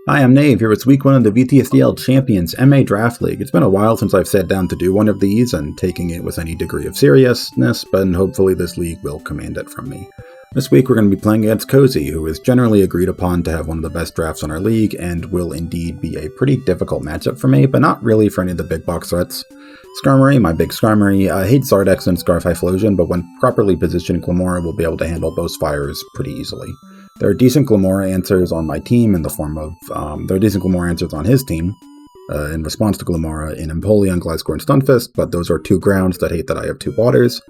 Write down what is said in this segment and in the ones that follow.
Hi, I'm Nave, here with week 1 of the VTSDL Champions MA Draft League. It's been a while since I've sat down to do one of these and taking it with any degree of seriousness, but hopefully this league will command it from me. This week we're going to be playing against Cozy, who is generally agreed upon to have one of the best drafts in our league, and will indeed be a pretty difficult matchup for me, but not really for any of the big box threats. Skarmory, my big Skarmory, hates Zardex and Scarf Typhlosion, but when properly positioned, glimmora will be able to handle both fires pretty easily. There are decent glimmora answers on my team in the form of, there are decent glimmora answers on his team, in response to glimmora in Empoleon, Gliscor, and Stunfisk, but those are two grounds that hate that I have two waters.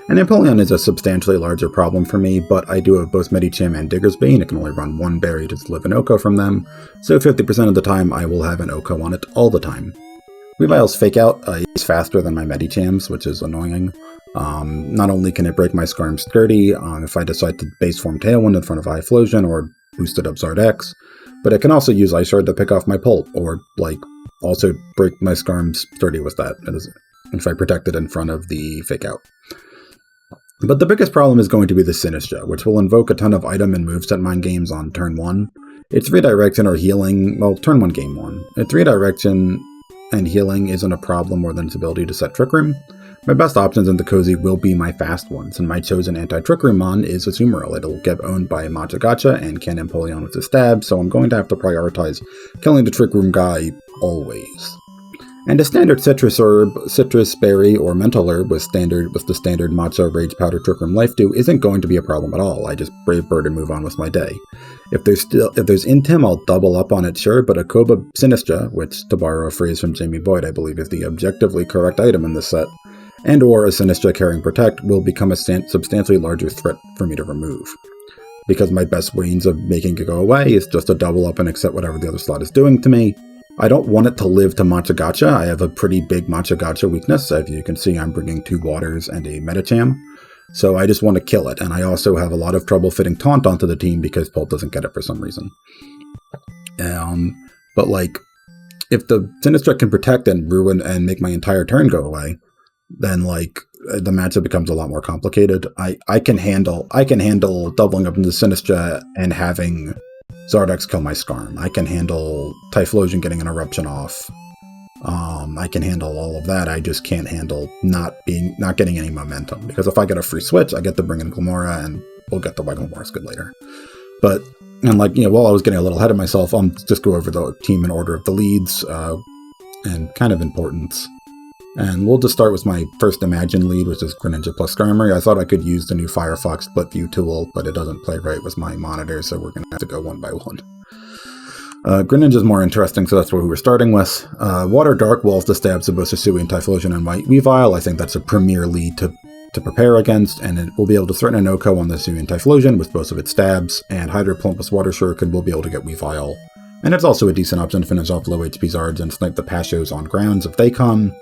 And Empoleon is a substantially larger problem for me, but I do have both Medicham and Diggersby, and it can only run one berry to live an Oko from them, so 50% of the time I will have an Oko on it all the time. Weavile's Fake Out is faster than my Medichams, which is annoying. Not only can it break my Skarm Sturdy if I decide to base form Tailwind in front of Typhlosion or boosted up Zardex, but it can also use Ice Shard to pick off my Pult, or also break my Skarm Sturdy with that, if I protect it in front of the Fake Out. But the biggest problem is going to be the Sinistcha, which will invoke a ton of item and moveset mind games on turn 1. Its redirection or healing, turn 1 game 1. Its redirection and healing isn't a problem more than its ability to set Trick Room. My best options in the Cozy will be my fast ones, and my chosen anti-Trick Room mon is Azumarill. It'll get owned by Magicant and can Empoleon with a stab, so I'm going to have to prioritize killing the Trick Room guy always. And a standard citrus herb, citrus berry, or mental herb with the standard Matcha, Rage Powder, Trick Room, Life Dew isn't going to be a problem at all. I just Brave Bird and move on with my day. If there's Intim, I'll double up on it, sure, but a Koba Sinistcha, which, to borrow a phrase from Jamie Boyd, I believe is the objectively correct item in this set, and or a Sinistcha carrying Protect will become a substantially larger threat for me to remove. Because my best means of making it go away is just to double up and accept whatever the other slot is doing to me. I don't want it to live to Matcha. I have a pretty big Matcha weakness. As you can see, I'm bringing 2 waters and a Medicham. So I just want to kill it, and I also have a lot of trouble fitting Taunt onto the team because Pult doesn't get it for some reason. But if the Sinistcha can protect and ruin and make my entire turn go away, then the matchup becomes a lot more complicated. I can handle doubling up into Sinistcha and having Zardex kill my Skarm. I can handle Typhlosion getting an Eruption off. I can handle all of that. I just can't handle not getting any momentum, because if I get a free switch, I get to bring in glimmora, and we'll get to why Glimmora's good later. But while I was getting a little ahead of myself, I'll just go over the team in order of the leads and kind of importance. And we'll just start with my first Imagine lead, which is Greninja plus Skarmory. I thought I could use the new Firefox Split View tool, but it doesn't play right with my monitor, so we're going to have to go one by one. Greninja's more interesting, so that's what we were starting with. Water Dark Walls to stab both Hisui and Typhlosion and White Weavile. I think that's a premier lead to prepare against, and it will be able to threaten an Oko on the Hisui and Typhlosion with both of its stabs, and Hydro Pump with Water Shuriken will be able to get Weavile. And it's also a decent option to finish off low HP Zards and snipe the Pashos on grounds if they come.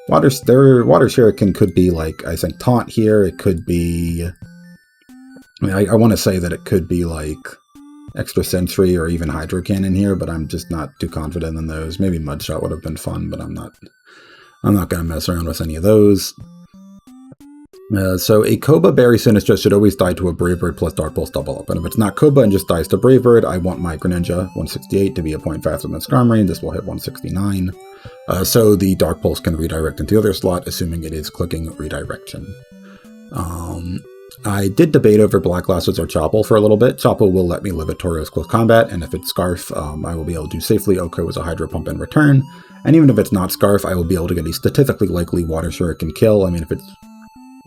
Water Shuriken could be I think Taunt here. It could be, I want to say that it could be Extra Sentry or even Hydro Cannon here, but I'm just not too confident in those. Maybe Mudshot would have been fun, but I'm not going to mess around with any of those. So a Koba Berry Sinistcha should always die to a Brave Bird plus Dark Pulse double up, and if it's not Koba and just dies to Brave Bird, I want my Greninja 168 to be a point faster than Skarmory, and this will hit 169. So the Dark Pulse can redirect into the other slot, assuming it is clicking redirection. I did debate over Black Glasses or Chople for a little bit. Chople will let me live at Tauros close combat, and if it's Scarf, I will be able to safely Oko as a Hydro Pump in return. And even if it's not Scarf, I will be able to get a statistically likely Water Shuriken kill. I mean, if it's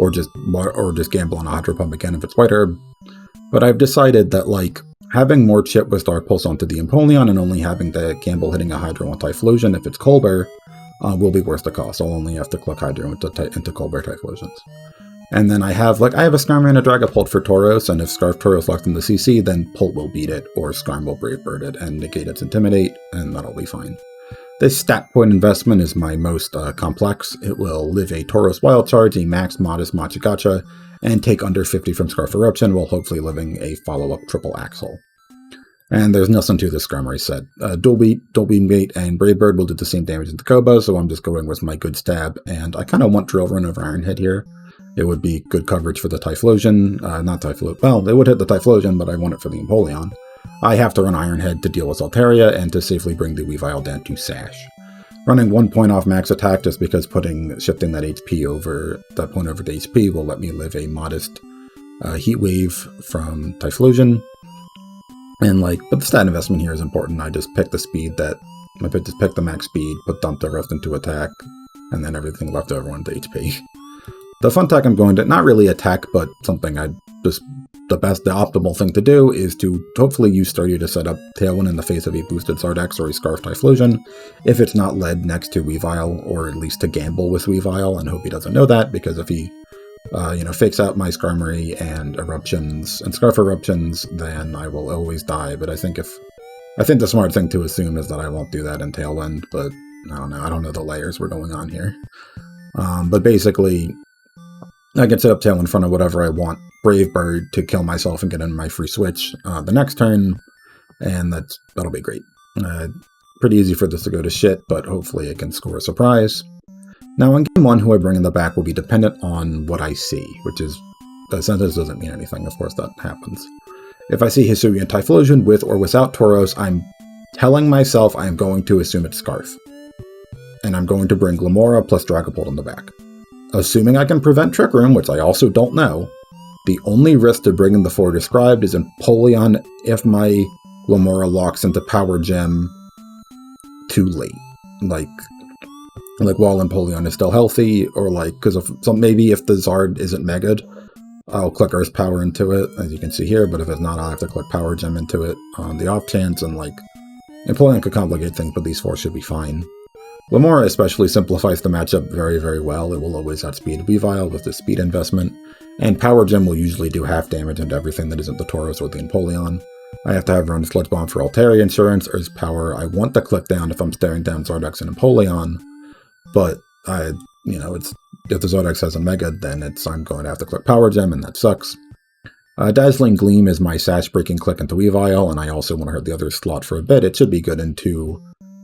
or just gamble on a Hydro Pump again if it's White Herb. But I've decided that having more chip with Dark Pulse onto the Empoleon and only having the gamble hitting a Hydro on Typhlosion if it's Colbur will be worth the cost. I'll only have to click Hydro into Colbur Typhlosions. And then I have a Skarmory and a Dragapult for Tauros, and if Scarf Tauros locked in the CC, then Pult will beat it, or Skarm will Brave Bird it and negate its Intimidate, and that'll be fine. This stat point investment is my most complex. It will live a Tauros Wild Charge, a max modest Machigacha, and take under 50 from Scarf Eruption while hopefully living a follow-up Triple Axle. And there's nothing to this Skarmory set. Dual Beam Gate and Brave Bird will do the same damage as the Koba, so I'm just going with my good stab, and I kind of want Drill Run over Iron Head here. It would be good coverage for the Typhlosion, it would hit the Typhlosion, but I want it for the Empoleon. I have to run Ironhead to deal with Altaria and to safely bring the Weavile down to Sash. Running 1 point off max attack just because shifting that HP over that point over to HP will let me live a modest Heat Wave from Typhlosion. And but the stat investment here is important. I just pick the speed just pick the max speed, dump the rest into attack, and then everything left over onto HP. The fun tech I'm going to, not really attack, but something the optimal thing to do is to hopefully use Sturdy to set up Tailwind in the face of a boosted Zardex or a Scarf Typhlosion, if it's not led next to Weavile, or at least to gamble with Weavile, and hope he doesn't know that, because if he fakes out my Skarmory and Eruptions and Scarf Eruptions, then I will always die. But I think the smart thing to assume is that I won't do that in Tailwind, but I don't know. I don't know the layers we're going on here. But basically, I can set up Tail in front of whatever I want. Brave Bird to kill myself and get in my free switch the next turn, and that'll be great. Pretty easy for this to go to shit, but hopefully it can score a surprise. Now on game 1, who I bring in the back will be dependent on what I see, which is, the sentence doesn't mean anything, of course that happens. If I see Hisuian Typhlosion with or without Tauros, I'm telling myself I'm going to assume it's Scarf. And I'm going to bring Glimmora plus Dragapult in the back. Assuming I can prevent Trick Room, which I also don't know, the only risk to bringing the 4 described is Empoleon if my Glimmora locks into Power Gem too late. Like while Empoleon is still healthy, or because maybe if the Zard isn't Mega'd, I'll click Earth Power into it, as you can see here, but if it's not, I'll have to click Power Gem into it on the off chance, and Empoleon could complicate things, but these 4 should be fine. Glimmora especially simplifies the matchup very, very well. It will always outspeed Weavile with the speed investment, and Power Gem will usually do half damage into everything that isn't the Tauros or the Empoleon. I have to have run Sludge Bomb for Altaria Insurance, Earth Power I want to click down if I'm staring down Zardex and Empoleon, but if the Zardex has a Mega, then I'm going to have to click Power Gem, and that sucks. Dazzling Gleam is my sash-breaking click into Weavile, and I also want to hurt the other slot for a bit. It should be good into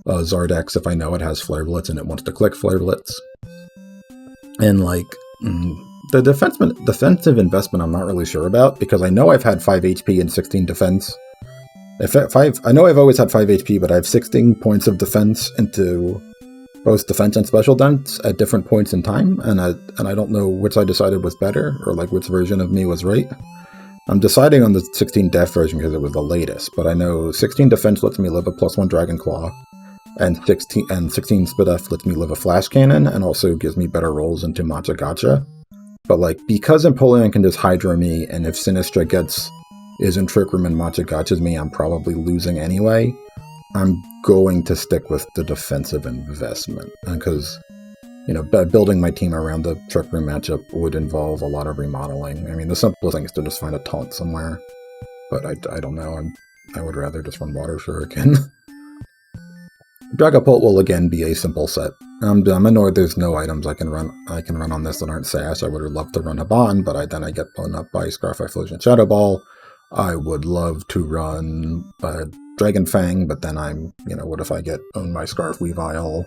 Zardex if I know it has Flare Blitz and it wants to click Flare Blitz. And the defensive investment I'm not really sure about, because I know I've had 5 HP and 16 defense. I know I've always had 5 HP, but I have 16 points of defense into both defense and special defense at different points in time, and I don't know which I decided was better, or which version of me was right. I'm deciding on the 16 def version because it was the latest, but I know 16 defense lets me live a +1 Dragon Claw, and 16 Spidef lets me live a Flash Cannon, and also gives me better rolls into Magicant. But because Empoleon can just Hydro me, and if Sinistra is in Trick Room and Magicant's me, I'm probably losing anyway. I'm going to stick with the defensive investment, because building my team around the Trick Room matchup would involve a lot of remodeling. I mean, the simplest thing is to just find a taunt somewhere, but I don't know. I would rather just run Water Shuriken. Dragapult will again be a simple set. I'm annoyed there's no items I can run on this that aren't Sash. I would have loved to run Haban, but then I get blown up by Scarf Typhlosion Shadow Ball. I would love to run Dragon Fang, but then what if I get owned by Scarf Weavile?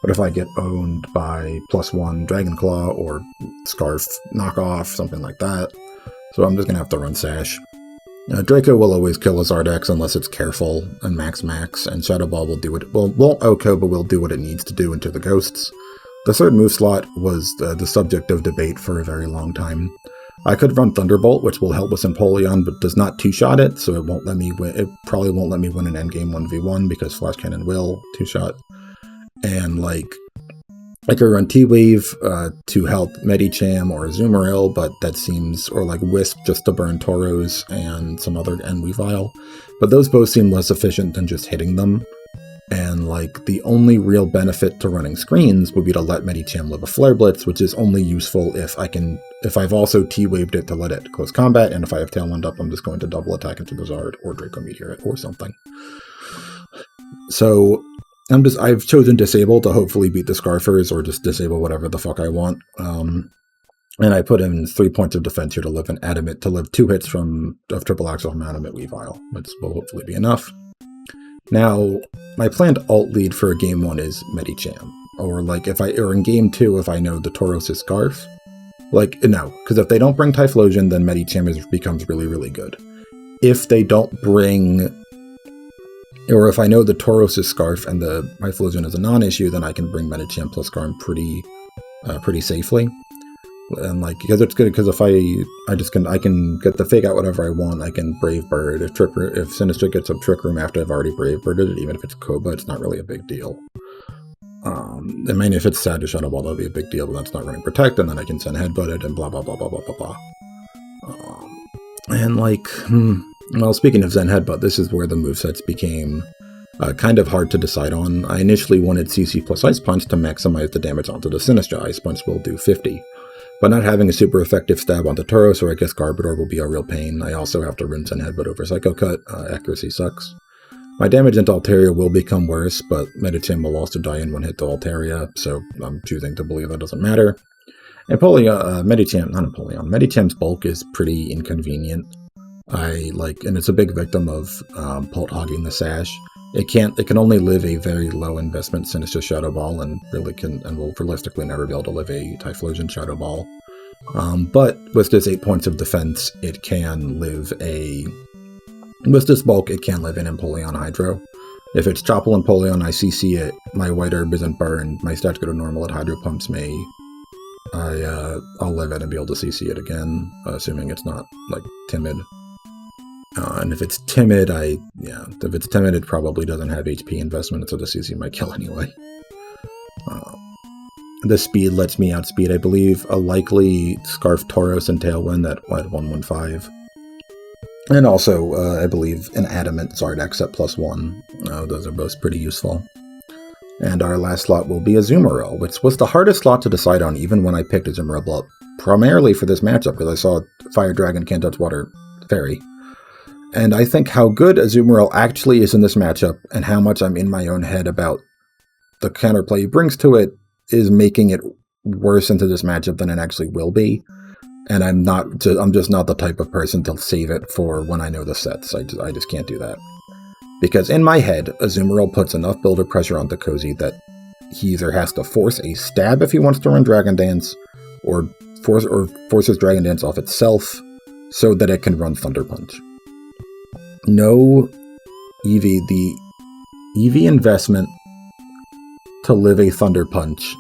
What if I get owned by +1 Dragon Claw or Scarf Knockoff, something like that? So I'm just going to have to run Sash. Draco will always kill a Zardex unless it's careful and max, and Shadow Ball will do won't OHKO, but will do what it needs to do into the Ghosts. The third move slot was the subject of debate for a very long time. I could run Thunderbolt, which will help with Empoleon, but does not 2-shot it, so it won't let me win. It probably won't let me win an endgame 1v1 because Flash Cannon will 2-shot. And I could run T-Wave to help Medicham or Azumarill, but that seems, or Wisp just to burn Tauros and Weavile. But those both seem less efficient than just hitting them. And the only real benefit to running screens would be to let Medicham live a Flare Blitz, which is only useful if I've also T-Waved it to let it close combat, and if I have Tailwind up, I'm just going to double attack into the Zard or Draco Meteor or something. So I've chosen Disable to hopefully beat the Scarfers, or just disable whatever the fuck I want. And I put in 3 points of defense here to live an Adamant, to live 2 hits of Triple Axle from Adamant Weavile, which will hopefully be enough. Now, my planned alt lead for game 1 is Medicham, or in game 2 if I know the Tauros is Scarf. No, because if they don't bring Typhlosion, then Medicham becomes really, really good. if they don't bring, or if I know the Tauros is Scarf and the Typhlosion is a non-issue, then I can bring Medicham plus Garm pretty safely. And like, because it's good, because if I can get the fake out whatever I want. I can Brave Bird. If Sinistra gets a Trick Room after I've already Brave Birded it, even if it's Koba, it's not really a big deal. I mean, if it's sad to Shadow Ball, that'll be a big deal, but that's not running Protect, and then I can send Headbutt it and blah blah blah blah blah blah blah. And like, well, speaking of Zen Headbutt, this is where the movesets became kind of hard to decide on. I initially wanted CC plus Ice Punch to maximize the damage onto the Sinistra. Ice Punch will do 50. But not having a super effective stab onto Tauros, or I guess Garbodor, will be a real pain. I also have to rinse and Headbutt over Psycho Cut. Accuracy sucks. My damage into Altaria will become worse, but Medicham will also die in one hit to Altaria, so I'm choosing to believe that doesn't matter. And Medicham's bulk is pretty inconvenient. And it's a big victim of Pult hogging the Sash. It can only live a very low investment Sinistra Shadow Ball, and will realistically never be able to live a Typhlosion Shadow Ball. But with this 8 points of defense, it can live with this bulk, it can live in Empoleon Hydro. If it's Chople Empoleon, I CC it, my White Herb isn't burned, my stats go to normal, it Hydro Pumps me. I'll live it and be able to CC it again, assuming it's not, like, timid. And if it's timid, it probably doesn't have HP investment, so the CC might kill anyway. The speed lets me outspeed, I believe, a likely Scarf Tauros and Tailwind at 115. And also, I believe, an Adamant Zardex at +1. Those are both pretty useful. And our last slot will be Azumarill, which was the hardest slot to decide on even when I picked Azumarill, primarily for this matchup, because I saw Fire Dragon, Can't Touch Water, Fairy. And I think how good Azumarill actually is in this matchup, and how much I'm in my own head about the counterplay he brings to it, is making it worse into this matchup than it actually will be. And I'm just not the type of person to save it for when I know the sets. I just can't do that. Because in my head, Azumarill puts enough builder pressure onto Cozy that he either has to force a stab if he wants to run Dragon Dance, or forces Dragon Dance off itself so that it can run Thunder Punch. No EV, the EV investment to live a Thunder Punch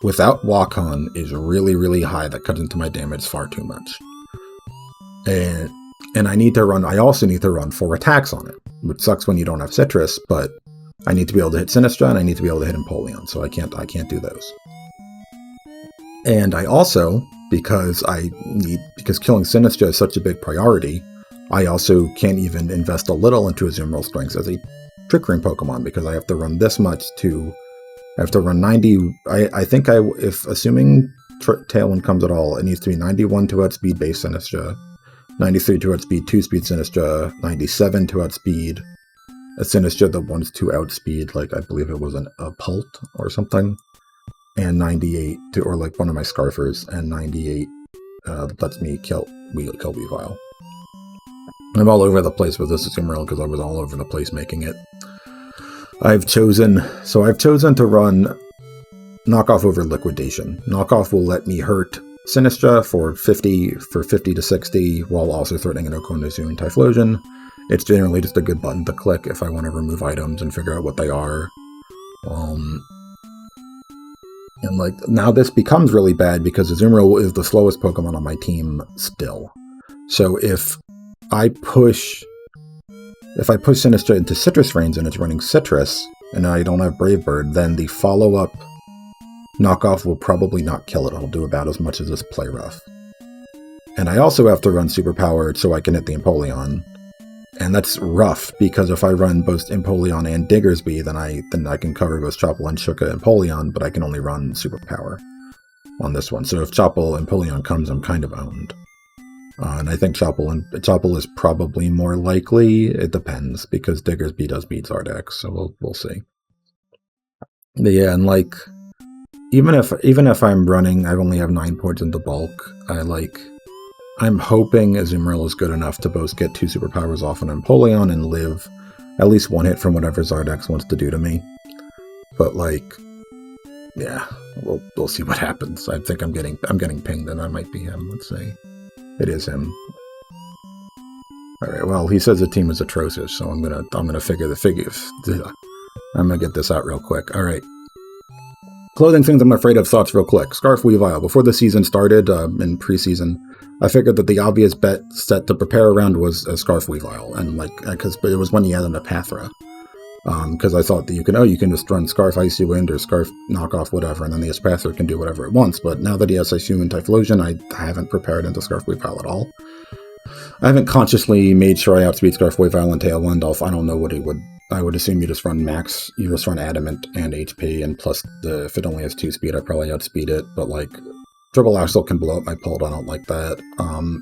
without Wakon is really, really high. That cuts into my damage far too much. And I also need to run 4 attacks on it, which sucks when you don't have Citrus, but I need to be able to hit Sinistra, and I need to be able to hit Empoleon, so I can't do those. And I also, because killing Sinistra is such a big priority, I also can't even invest a little into Azumarill Strengths as a Trick Room Pokemon, because I have to run this much I have to run 90, if assuming Tailwind comes at all, it needs to be 91 to outspeed base Sinistra, 93 to outspeed 2-speed Sinistra, 97 to outspeed a Sinistra that wants to outspeed, like, I believe it was a Pult or something, and 98 to, or like one of my Scarfers, and 98 lets me kill Weavile. I'm all over the place with this Azumarill because I was all over the place making it. I've chosen to run Knockoff over Liquidation. Knockoff will let me hurt Sinistra for 50 to 60, while also threatening an Okonosu and Typhlosion. It's generally just a good button to click if I want to remove items and figure out what they are. And like, now this becomes really bad because Azumarill is the slowest Pokemon on my team still. So if I push Sinistra into Citrus range and it's running Citrus, and I don't have Brave Bird, then the follow-up Knockoff will probably not kill it. It'll do about as much as this Play Rough. And I also have to run Superpowered so I can hit the Empoleon. And that's rough, because if I run both Empoleon and Diggersby, then I can cover both Chople and Shuka Empoleon, but I can only run Superpower on this one. So if Chople Empoleon comes, I'm kind of owned. And I think Chople is probably more likely. It depends, because Diggersby does beat Zardex, so we'll see. But yeah, and like, even if I'm running, I only have 9 points in the bulk. I'm hoping Azumarill is good enough to both get 2 superpowers off an Empoleon and live at least one hit from whatever Zardex wants to do to me. But like, yeah, we'll see what happens. I think I'm getting pinged, and I might be him. Let's see. It is him. Alright, well, he says the team is atrocious, so I'm gonna figure the figures. I'm gonna get this out real quick. Alright. Clothing things I'm afraid of thoughts real quick. Scarf Weavile. Before the season started, in preseason, I figured that the obvious bet set to prepare around was a Scarf Weavile, and because it was when you had an Apathra. Because I thought that you can just run Scarf Icy Wind or Scarf Knockoff whatever, and then the Apathra can do whatever it wants, but now that he has Icy Wind Typhlosion, I haven't prepared into Scarf Weavile at all. I haven't consciously made sure I outspeed Scarf Weavile and Tailwind. I don't know what he would. I would assume you just run max, you just run Adamant and HP, and plus if it only has 2 speed, I probably outspeed it, but like, Triple Axle can blow up my Pult, I don't like that.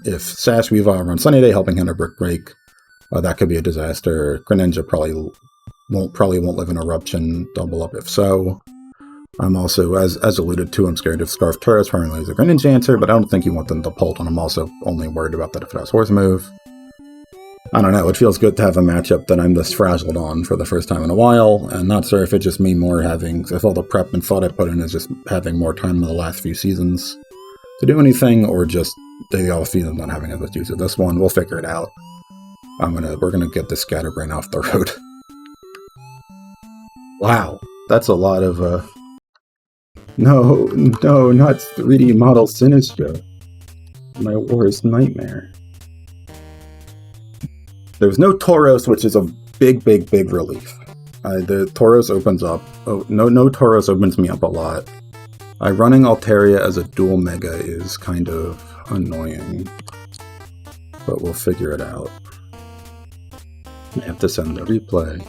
If Sash Weavile runs Sunny Day, Helping Hand or Brick Break, that could be a disaster. Greninja probably won't live in Eruption, double up if so. I'm also, as alluded to, I'm scared of Scarf Turris permanently as a Greninja answer, but I don't think you want them to Pult, and I'm also only worried about that if it has Horse Move. I don't know, it feels good to have a matchup that I'm this frazzled on for the first time in a while, and not sure if it's just me if all the prep and thought I put in is just having more time in the last few seasons to do anything, or just the off season not having as much use of this one. We'll figure it out. We're gonna get this Scatterbrain off the road. Wow, that's a lot of, No, not 3D model Sinistcha. My worst nightmare. There's no Tauros, which is a big relief. The Tauros opens up. Oh, no Tauros opens me up a lot. Running Altaria as a dual Mega is kind of annoying, but we'll figure it out. I have to send the replay.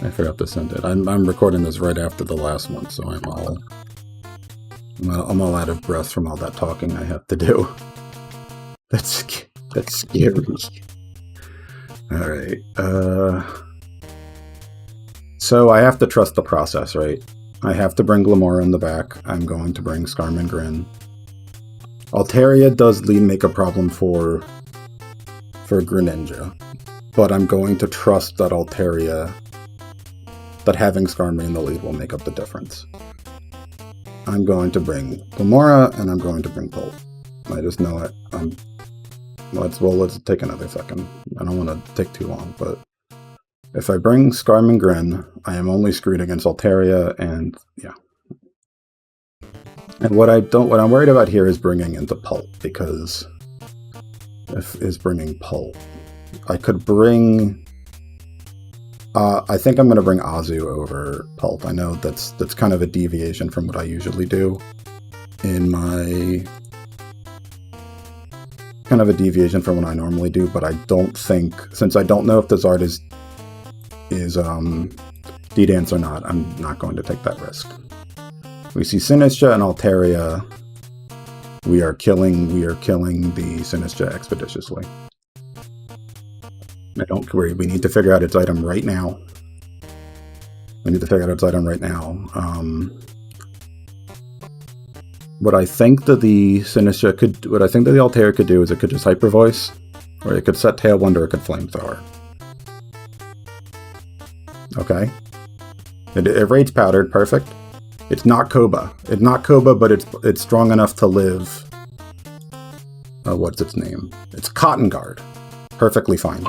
I forgot to send it. I'm recording this right after the last one, so I'm all out of breath from all that talking I have to do. That's scary. Alright, so I have to trust the process, right? I have to bring Glimmora in the back. I'm going to bring Skarman Grin. Altaria does make a problem for Greninja, but I'm going to trust that that having Skarman in the lead will make up the difference. I'm going to bring Glimmora, and I'm going to bring Pult. I just know it. Let's take another second. I don't want to take too long, but if I bring Skarman Grin, I am only screwed against Altaria, and yeah. And what I'm worried about here is bringing into Pult, because bringing Pult. I could bring. I think I'm going to bring Azu over Pult. I know that's kind of a deviation from what I usually do in my. Kind of a deviation from what I normally do, but I don't think, since I don't know if the Zard is D-Dance or not, I'm not going to take that risk. We see Sinistcha and Altaria. We are killing the Sinistcha expeditiously. We need to figure out its item right now. What I think that the Altaria could do is it could just Hyper Voice, or it could set Tailwind, or it could Flamethrower. Okay. It Rage Powdered, perfect. It's not Koba. But it's strong enough to live. What's its name? It's Cotton Guard. Perfectly fine.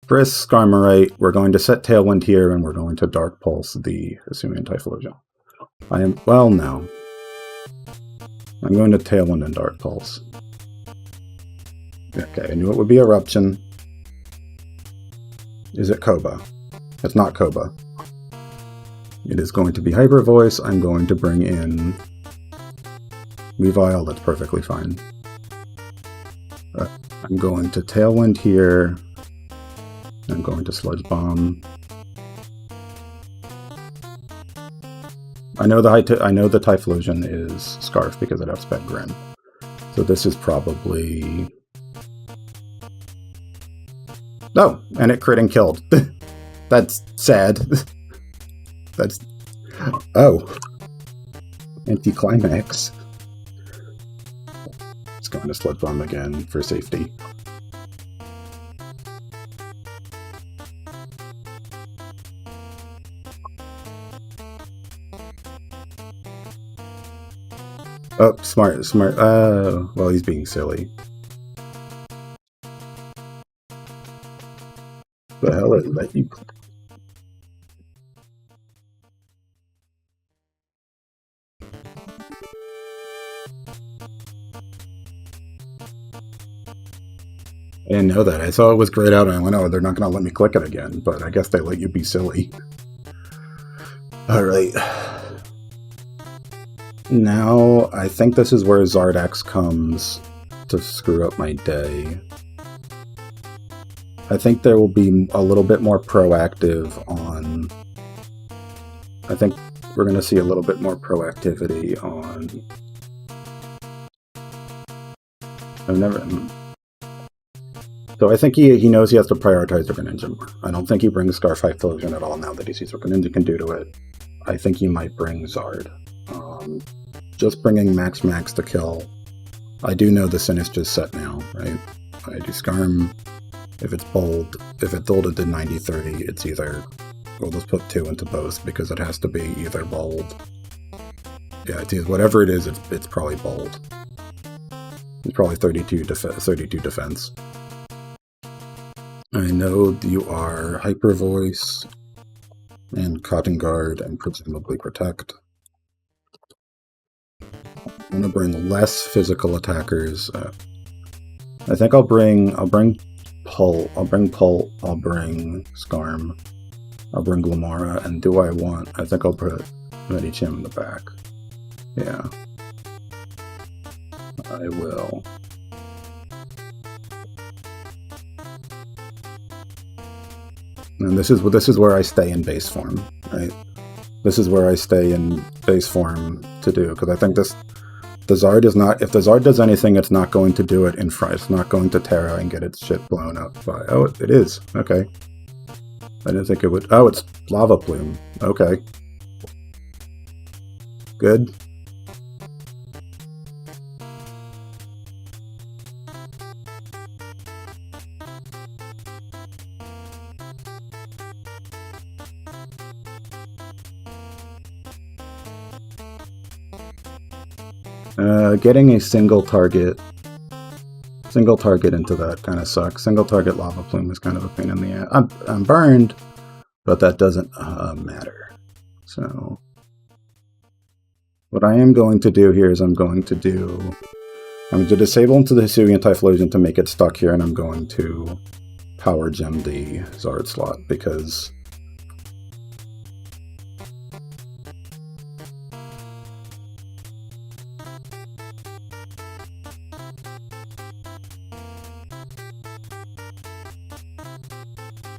Brisk, Skarmory, we're going to set Tailwind here, and we're going to Dark Pulse the Hisuian Typhlosion. No. I'm going to Tailwind and Dark Pulse. Okay, I knew it would be Eruption. Is it Koba? It's not Koba. It is going to be Hyper Voice. I'm going to bring in Weavile, that's perfectly fine. I'm going to Tailwind here. I'm going to Sludge Bomb. I know the Typhlosion is Scarf because it outsped Grin. So this is probably... Oh, and it crit and killed. That's sad. That's... Oh. Anticlimax. Let's go into Sludge Bomb again for safety. Oh, smart. Well, he's being silly. The hell is that? You. I didn't know that. I saw it was grayed out and I went, oh, they're not going to let me click it again, but I guess they let you be silly. Alright. Now, I think this is where Zardex comes to screw up my day. I think there will be a little bit more proactive on... I think we're going to see a little bit more proactivity on... So I think he knows he has to prioritize the Greninja more. I don't think he brings Scarf Explosion at all now that he sees what Greninja can do to it. I think he might bring Zard. Just bringing Max to kill. I do know the Sin is just set now, right? I do Skarm. If it's bold, if it's bolded to 90-30, it's either... We'll just put 2 into both because it has to be either bold. Yeah, it's either, whatever it is, it's probably bold. It's probably 32 defense. I know you are Hyper Voice and Cotton Guard and presumably Protect. I'm gonna bring less physical attackers. I think I'll bring Pull. I'll bring Pull. I'll bring Skarm. I'll bring glimmora. And do I want? I think I'll put Medicham in the back. Yeah, I will. And this is where I stay in base form, right? This is where I stay in base form to do, because I think the Zard is not, if the Zard does anything, it's not going to do it in front. It's not going to Terra and get its shit blown up by, oh, it is, okay. I didn't think it would, oh, it's Lava Plume, okay. Good. Getting a single target into that kind of sucks. Single target Lava Plume is kind of a pain in the ass. I'm burned, but that doesn't matter. So what I am going to do here is I'm going to disable into the Hisuian Typhlosion to make it stuck here, and I'm going to Power Gem the Zard slot because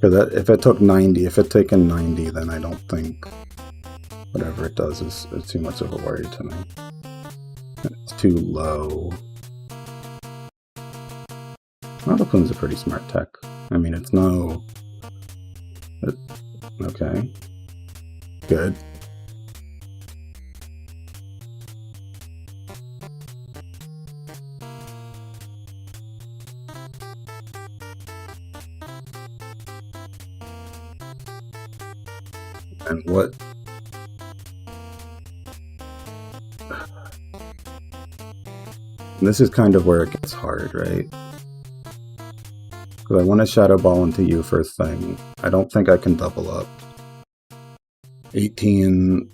if it took 90, if it taken 90, then I don't think whatever it does is too much of a worry to me. It's too low. Lava Plume's a pretty smart tech. I mean, it's no... okay. Good. And what? And this is kind of where it gets hard, right? Because I want to Shadow Ball into you first thing. I don't think I can double up. 18...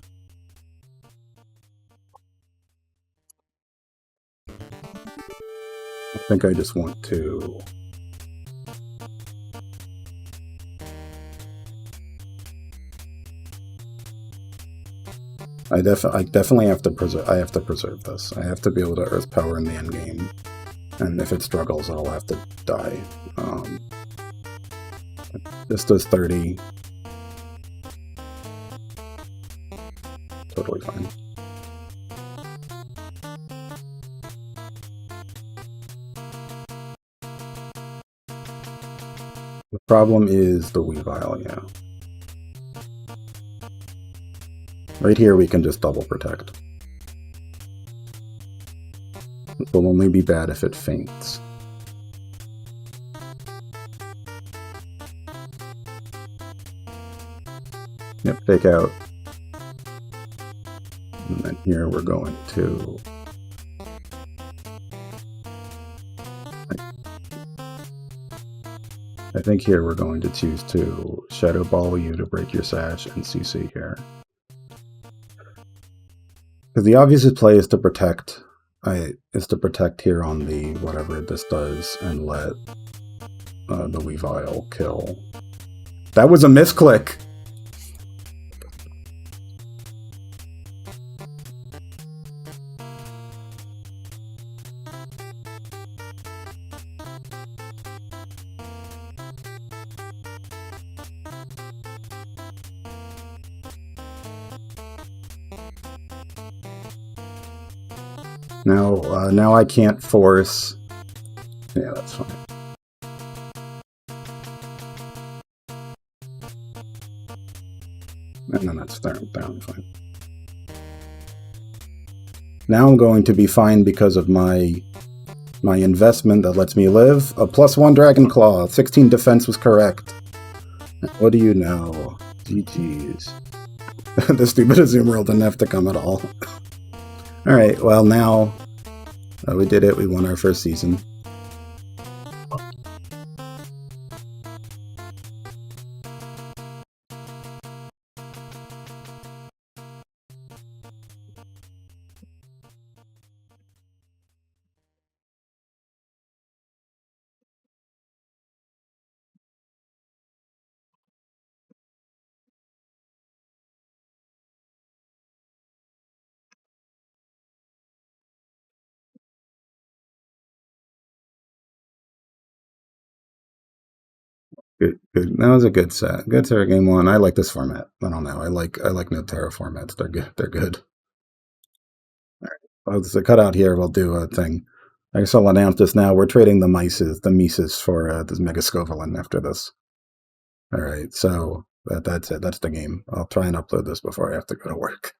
I think I just want to... I definitely have to preserve. I have to preserve this. I have to be able to Earth Power in the end game, and if it struggles, I'll have to die. This does 30. Totally fine. The problem is the Weavile, yeah. Right here we can just double protect. It will only be bad if it faints. Yep, take out. And then here we're going to... I think here we're going to choose to shadow ball you to break your sash and CC here. Because the obvious play is to protect here on the whatever this does and let the Weavile kill. That was a misclick! Now I can't force. Yeah, that's fine. And then that's down fine. Now I'm going to be fine because of my investment that lets me live. A +1 Dragon Claw. 16 defense was correct. What do you know? GG's. The stupid Azumarill didn't have to come at all. Alright, well now we did it. We won our first season. Good. That was a good set. Good set game one. I like this format. I don't know. I like no Terra formats. They're good. They're good. All right. Well, there's a cutout here. We'll do a thing. I guess I'll announce this now. We're trading the Mises for this Mega Scovelin after this. All right. So that's it. That's the game. I'll try and upload this before I have to go to work.